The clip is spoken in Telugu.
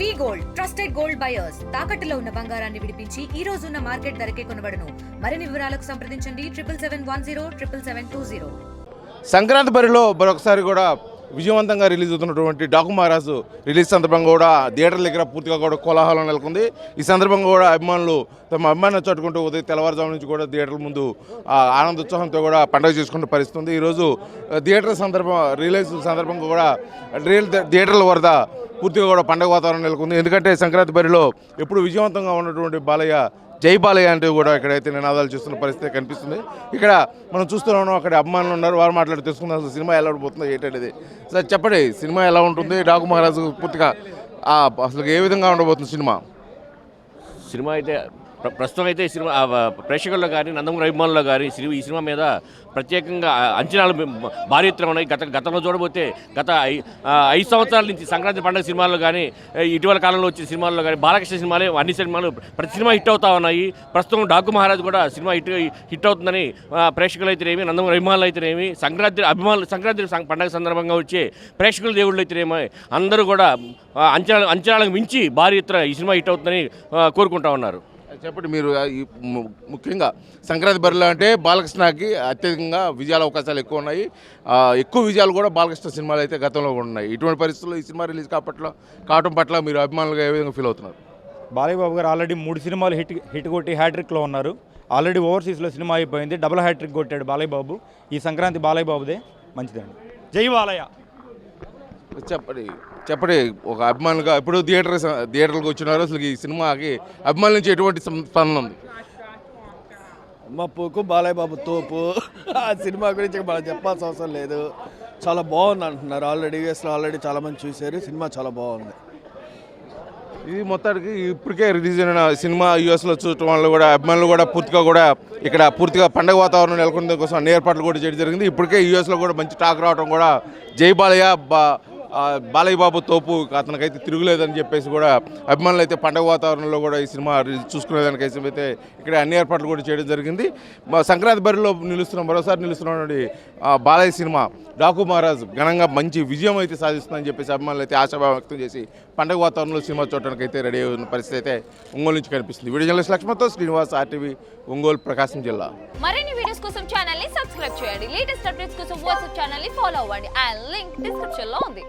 వి గోల్డ్ ట్రస్టెడ్ గోల్డ్ బయర్స్ తాకట్టులో ఉన్న బంగారాన్ని విడిపించి ఈ రోజు ఉన్న మార్కెట్ ధరకే కొనబడును. మరిన్ని వివరాలకు సంప్రదించండి 77107720. సంక్రాంతి బరిలో మరొకసారి కూడా విజయవంతంగా రిలీజ్ అవుతున్నటువంటి డాకు మహారాజు రిలీజ్ సందర్భంగా కూడా థియేటర్ల దగ్గర పూర్తిగా కూడా కోలాహలం నెలకొంది. ఈ సందర్భంగా కూడా అభిమానులు తమ అభిమానం చట్టుకుంటూ ఉదయం తెల్లవారుజాము నుంచి కూడా థియేటర్ల ముందు ఆనందోత్సాహంతో కూడా పండుగ చేసుకుంటూ పరిస్థితుంది. ఈరోజు థియేటర్ రిలీజ్ సందర్భంగా కూడా థియేటర్ల వరద పూర్తిగా కూడా పండుగ వాతావరణం నెలకొంది. ఎందుకంటే సంక్రాంతి బరిలో ఎప్పుడు విజయవంతంగా ఉన్నటువంటి బాలయ్య జై బాలయ్య అంటే కూడా ఇక్కడైతే నినాదాలు చేస్తున్న పరిస్థితి కనిపిస్తుంది. ఇక్కడ మనం చూస్తున్నాం, అక్కడ అభిమానులు ఉన్నారు, వారు మాట్లాడి తెలుసుకుందాం అసలు సినిమా ఎలా ఉండబోతుందో ఏంటనేది. సార్ చెప్పండి, సినిమా ఎలా ఉంటుంది? డాకు మహారాజు పూర్తిగా అసలు ఏ విధంగా ఉండబోతుంది సినిమా అయితే ప్రస్తుతం అయితే సినిమా ప్రేక్షకుల్లో కానీ నందమూరి అభిమానుల్లో కానీ ఈ సినిమా మీద ప్రత్యేకంగా అంచనాలు భారీ ఎత్తున ఉన్నాయి. గతంలో చూడబోతే గత 5 సంవత్సరాల నుంచి సంక్రాంతి పండుగ సినిమాల్లో కానీ ఇటీవల కాలంలో వచ్చిన సినిమాల్లో కానీ బాలకృష్ణ సినిమాలే అన్ని సినిమాలు ప్రతి సినిమా హిట్ అవుతా ఉన్నాయి. ప్రస్తుతం డాకు మహారాజ్ కూడా సినిమా హిట్ అవుతుందని ప్రేక్షకులు అయితేనేమి, నందమూరి అభిమానులు అయితేనేమి, సంక్రాంతి పండుగ సందర్భంగా వచ్చే ప్రేక్షకుల దేవుళ్ళు అయితేనేమి అందరూ కూడా అంచనాలకు మించి భారీ ఎత్తున ఈ సినిమా హిట్ అవుతుందని కోరుకుంటా ఉన్నారు. చెప్పండి, మీరు ముఖ్యంగా సంక్రాంతి బరిలో అంటే బాలకృష్ణకి అత్యధికంగా విజయాల అవకాశాలు ఎక్కువ ఉన్నాయి. ఎక్కువ విజయాలు కూడా బాలకృష్ణ సినిమాలు అయితే గతంలో కూడా ఉన్నాయి. ఇటువంటి పరిస్థితుల్లో ఈ సినిమా రిలీజ్ కావటం పట్ల మీరు అభిమానులుగా ఏ విధంగా ఫీల్ అవుతున్నారు? బాలయ్య బాబు గారు ఆల్రెడీ 3 సినిమాలు హిట్ కొట్టి హ్యాట్రిక్లో ఉన్నారు. ఆల్రెడీ ఓవర్సీస్లో సినిమా అయిపోయింది, డబుల్ హ్యాట్రిక్ కొట్టాడు బాలయ్య బాబు. ఈ సంక్రాంతి బాలయ్య బాబుదే మంచిదండి. జై బాలయ్య. చెప్పండి ఒక అభిమానులుగా ఇప్పుడు థియేటర్లకు వచ్చినారు, అసలు ఈ సినిమాకి అభిమానుల నుంచి ఎటువంటి స్పందన ఉంది? మా పోకు బాలయ్య బాబు తోపు. ఆ సినిమా గురించి మనం చెప్పాల్సిన అవసరం లేదు, చాలా బాగుంది అంటున్నారు. ఆల్రెడీ యూఎస్లో చాలామంది చూశారు, సినిమా చాలా బాగుంది. ఇది మొత్తానికి ఇప్పటికే రిలీజ్ అయిన సినిమా యూఎస్లో చూడటం వల్ల కూడా అభిమానులు కూడా ఇక్కడ పూర్తిగా పండుగ వాతావరణం నెలకొనే కోసం అన్ని ఏర్పాట్లు కూడా చేయడం జరిగింది. ఇప్పటికే యూఎస్లో కూడా మంచి టాక్ రావడం కూడా జై బాలయ్య బాలయ్య బాబు తోపు అతనికైతే తిరుగులేదని చెప్పేసి కూడా అభిమానులు అయితే పండుగ వాతావరణంలో కూడా ఈ సినిమా చూసుకునేదానికైతే అయితే ఇక్కడ అన్ని ఏర్పాట్లు కూడా చేయడం జరిగింది. సంక్రాంతి బరిలో మరోసారి నిలుస్తున్నటువంటి బాలయ్య సినిమా డాకు మహారాజ్ ఘనంగా మంచి విజయం అయితే సాధిస్తుందని చెప్పేసి అభిమానులు అయితే ఆశాభావం వ్యక్తం చేసి పండుగ వాతావరణంలో సినిమా చూడటానికి అయితే రెడీ అయిన పరిస్థితి అయితే ఒంగోలు నుంచి కనిపిస్తుంది. వీడియో జర్నలిస్ట్ లక్ష్మణ్తో శ్రీనివాస్, RTV, ఒంగోలు, ప్రకాశం జిల్లా. మరిన్ని వీడియోస్ కోసం ఛానల్ ని సబ్స్క్రైబ్ చేయండి. లేటెస్ట్ అప్డేట్స్ కోసం వాట్సాప్ ఛానల్ ని ఫాలో అవ్వండి. ఆ లింక్ డిస్క్రిప్షన్ లో ఉంది.